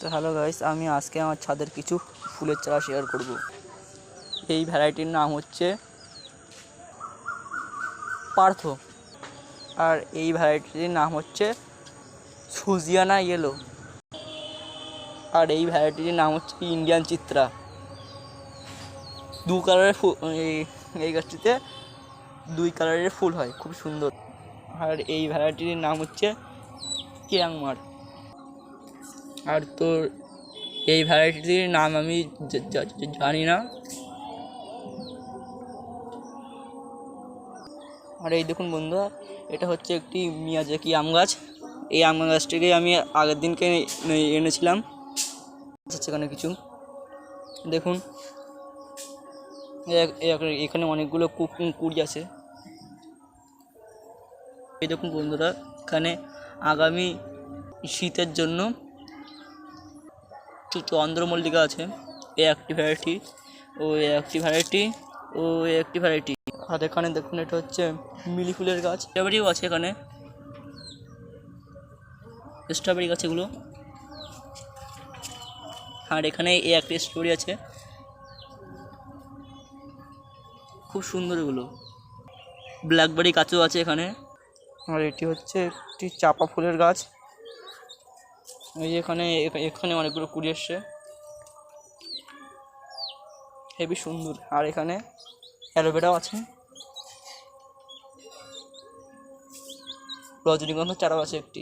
তো hello guys, আমি আজকে আমার ছাদের কিছু ফুলের চারা শেয়ার করব। এই ভ্যারাইটির নাম হচ্ছে পার্থ, আর এই ভ্যারাইটির নাম হচ্ছে সুজিয়ানা ইয়েলো, আর এই ভ্যারাইটির নাম হচ্ছে ইন্ডিয়ান চিত্রা। দু কালারের ফুল, এই গাছটিতে দুই কালারের ফুল হয়, খুব সুন্দর। আর এই ভ্যারাইটির নাম হচ্ছে কিয়াংমার। আর তোর এই ভ্যারাইটির নাম আমি জানি না। আর এই দেখুন বন্ধুরা, এটা হচ্ছে একটি মিয়াজাকি আম গাছ। এই আম গাছটিকে আমি আগের দিনকে এনেছিলাম। সেখানে কিছু দেখুন, এখানে অনেকগুলো কুড়ি আছে। এই দেখুন বন্ধুরা, এখানে আগামী শীতের জন্য চন্দ্রমল্লিকা আছে, এই একটি ভ্যারাইটি, ও একটি ভ্যারাইটি, ও একটি ভ্যারাইটি। আর এখানে দেখুন, এটা হচ্ছে মিলি ফুলের গাছ। স্ট্রবেরিও আছে এখানে, স্ট্রবেরি গাছ এগুলো। আর এখানে এই একটি স্ট্রবেরি আছে, খুব সুন্দর এগুলো। ব্ল্যাকবেরি গাছও আছে এখানে। আর এটি হচ্ছে একটি চাপা ফুলের গাছ। এই যে এখানে এখানে অনেকগুলো কুড়ি এসছে, হেবি সুন্দর। আর এখানে অ্যালোভেরাও আছে, রজনীগন্ধার চারাও আছে একটি।